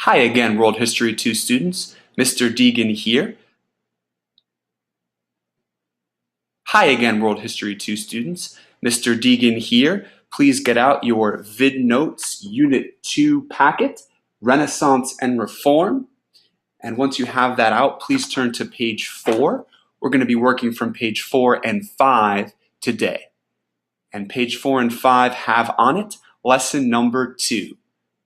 Hi again, World History 2 students. Mr. Deegan here. Hi again, World History 2 students. Mr. Deegan here. Please get out your Vid Notes Unit 2 packet, Renaissance and Reform. And once you have that out, please turn to page 4. We're going to be working from page 4 and 5 today. And page 4 and 5 have on it lesson number 2,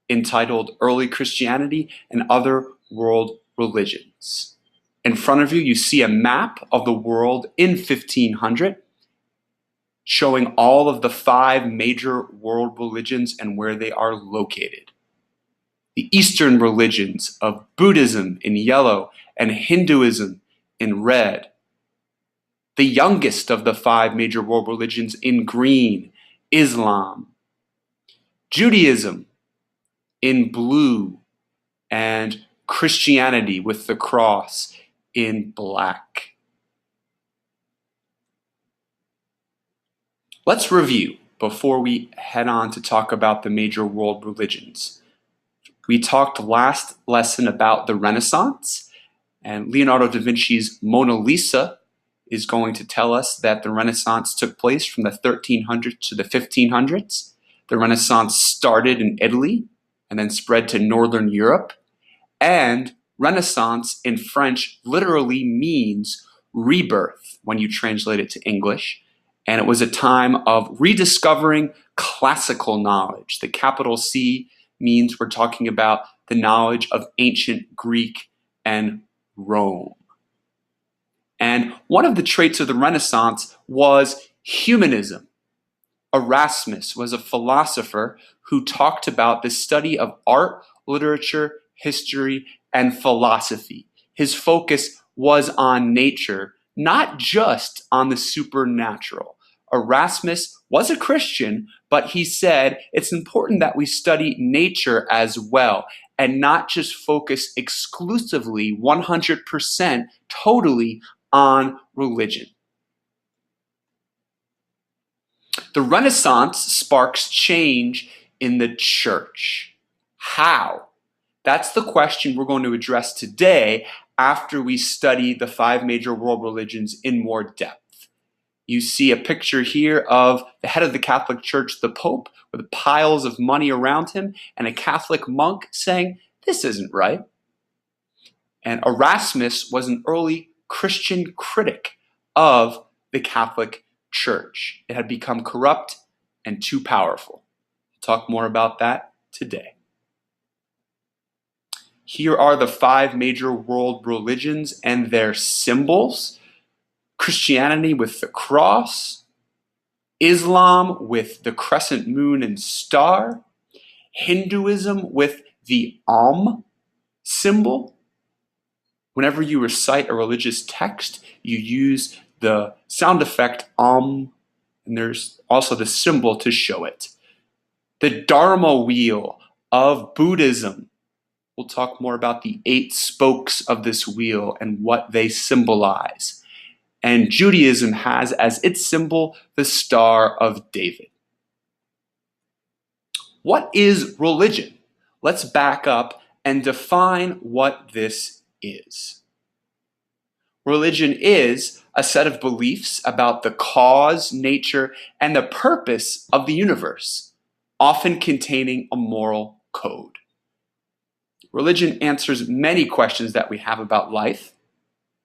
entitled Early Christianity and Other World Religions. In front of you, you see a map of the world in 1500, showing all of the 5 major world religions and where they are located. The Eastern religions of Buddhism in yellow and Hinduism in red. The youngest of the 5 major world religions in green, Islam. Judaism in blue, and Christianity with the cross in black. Let's review before we head on to talk about the major world religions. We talked last lesson about the Renaissance, and Leonardo da Vinci's Mona Lisa is going to tell us that the Renaissance took place from the 1300s to the 1500s. The Renaissance started in Italy and then spread to Northern Europe. And Renaissance in French literally means rebirth when you translate it to English. And it was a time of rediscovering classical knowledge. The capital C means we're talking about the knowledge of ancient Greek and Rome. And one of the traits of the Renaissance was humanism. Erasmus was a philosopher who talked about the study of art, literature, history, and philosophy. His focus was on nature, not just on the supernatural. Erasmus was a Christian, but he said it's important that we study nature as well and not just focus exclusively 100% totally on religion. The Renaissance sparks change in the church. How? That's the question we're going to address today after we study the 5 major world religions in more depth. You see a picture here of the head of the Catholic Church, the Pope, with piles of money around him, and a Catholic monk saying, "This isn't right." And Erasmus was an early Christian critic of the Catholic Church. It had become corrupt and too powerful. We'll talk more about that today. Here are the 5 major world religions and their symbols. Christianity with the cross, Islam with the crescent moon and star, Hinduism with the symbol. Whenever you recite a religious text, you use the sound effect and there's also the symbol to show it. The Dharma wheel of Buddhism. We'll talk more about the 8 spokes of this wheel and what they symbolize. And Judaism has as its symbol the Star of David. What is religion? Let's back up and define what this is. Religion is a set of beliefs about the cause, nature, and the purpose of the universe, often containing a moral code. Religion answers many questions that we have about life.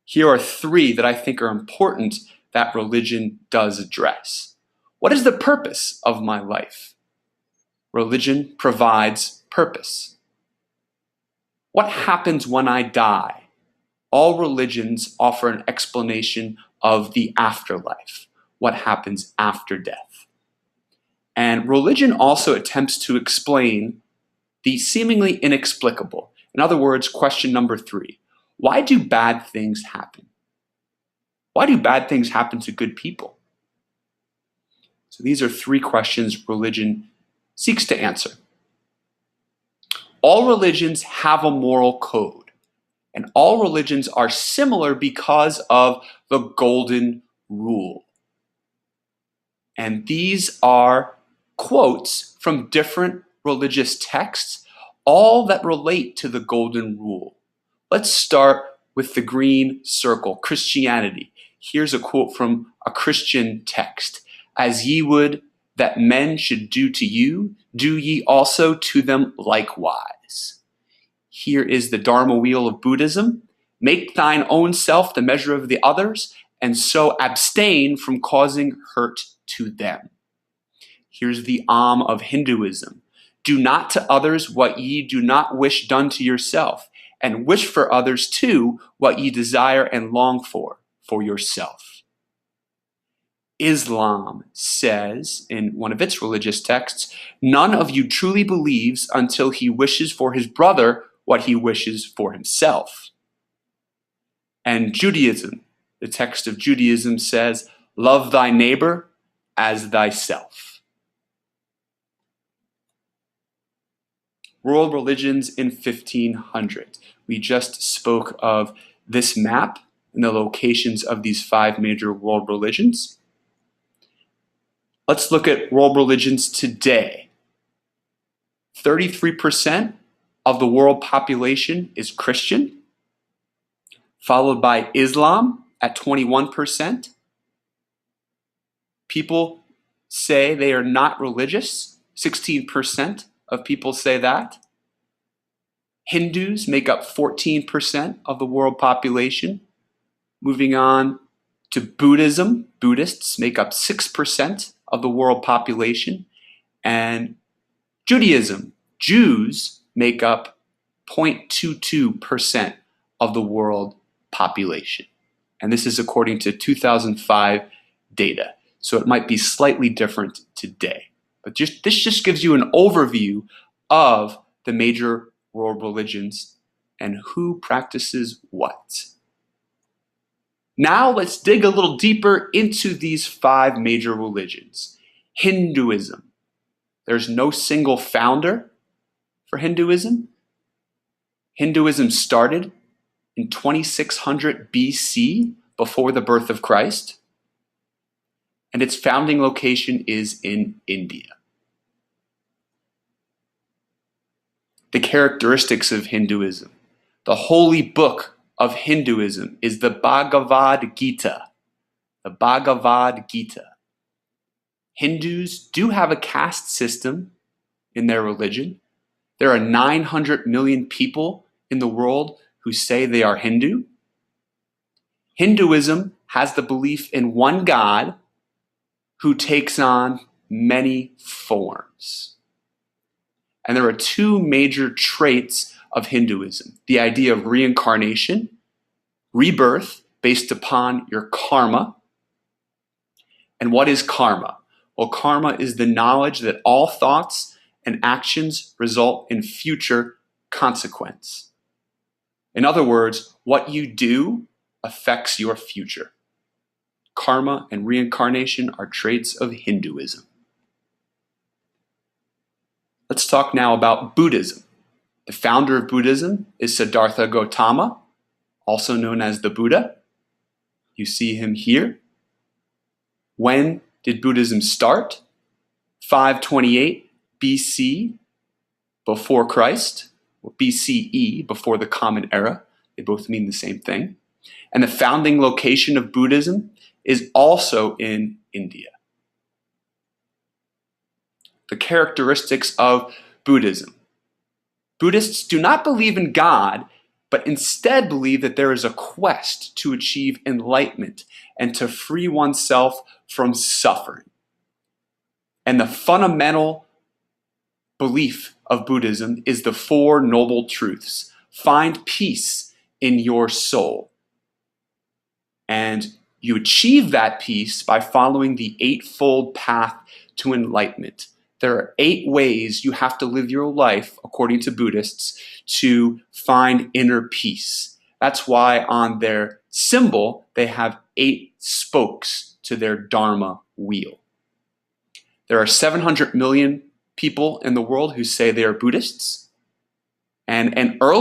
Here are 3 that I think are important that religion does address. What is the purpose of my life? Religion provides purpose. What happens when I die? All religions offer an explanation of the afterlife, what happens after death. And religion also attempts to explain the seemingly inexplicable. In other words, question number 3, why do bad things happen? Why do bad things happen to good people? So these are 3 questions religion seeks to answer. All religions have a moral code, and all religions are similar because of the golden rule. And these are quotes from different religious texts, all that relate to the golden rule. Let's start with the green circle, Christianity. Here's a quote from a Christian text. As ye would that men should do to you, do ye also to them likewise. Here is the Dharma wheel of Buddhism. Make thine own self the measure of the others, and so abstain from causing hurt to them. Here's the of Hinduism. Do not to others what ye do not wish done to yourself, and wish for others too what ye desire and long for yourself. Islam says in one of its religious texts, none of you truly believes until he wishes for his brother what he wishes for himself. And Judaism, the text of Judaism says, love thy neighbor as thyself. World religions in 1500. We just spoke of this map and the locations of these 5 major world religions. Let's look at world religions today. 33% of the world population is Christian, followed by Islam at 21%. People say they are not religious. 16% of people say that. Hindus make up 14% of the world population. Moving on to Buddhism, Buddhists make up 6% of the world population. And Judaism, Jews make up 0.22% of the world population. And this is according to 2005 data. So it might be slightly different today. But this just gives you an overview of the major world religions and who practices what. Now let's dig a little deeper into these 5 major religions. Hinduism. There's no single founder for Hinduism. Hinduism started in 2600 BC, before the birth of Christ, and its founding location is in India. The characteristics of Hinduism. The holy book of Hinduism is the Bhagavad Gita. The Bhagavad Gita. Hindus do have a caste system in their religion. There are 900 million people in the world who say they are Hindu. Hinduism has the belief in one God who takes on many forms. And there are 2 major traits of Hinduism. The idea of reincarnation, rebirth based upon your karma. And what is karma? Well, karma is the knowledge that all thoughts and actions result in future consequence. In other words, what you do affects your future. Karma and reincarnation are traits of Hinduism. Let's talk now about Buddhism. The founder of Buddhism is Siddhartha Gautama, also known as the Buddha. You see him here. When did Buddhism start? 528 BC, before Christ, or BCE, before the Common Era. They both mean the same thing. And the founding location of Buddhism is also in India. The characteristics of Buddhism. Buddhists do not believe in God, but instead believe that there is a quest to achieve enlightenment and to free oneself from suffering. And the fundamental belief of Buddhism is the 4 noble truths. Find peace in your soul. And you achieve that peace by following the 8-fold path to enlightenment. There are 8 ways you have to live your life, according to Buddhists, to find inner peace. That's why on their symbol, they have 8 spokes to their Dharma wheel. There are 700 million people in the world who say they are Buddhists. And an early